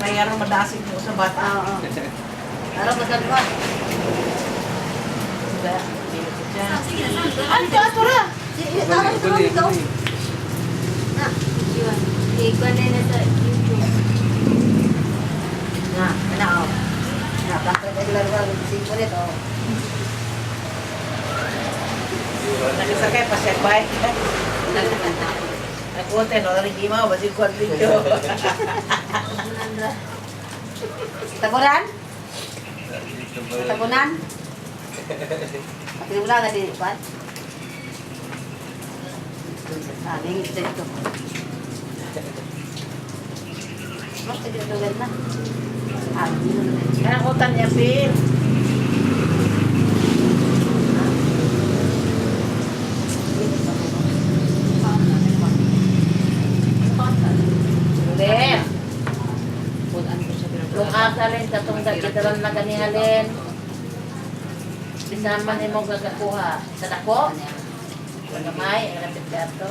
Kaya rin madasig mo sa bata. Oo. Araw magdalwa. Diba? Dito ko dyan. Ano ka, Tura? Tawag ito kami ikaw. Yun. Ikaw na na sa YouTube. Nga, ano. Bakit ay larwa, siko nito. Nakisakay pa siya bike. Nagpunta, no? Naligimaw, basig ko ang video. Tagunan? Tagunan? Pati wala ka din, Juan? Sabi, ito ito. Mas tagadugan na. Anong utan niya, Phil? Len. Kung akalin sa tungkol kitaran na ganihalin, isama ni mo gagakuha sa dako. Gamay, ang rapid dato.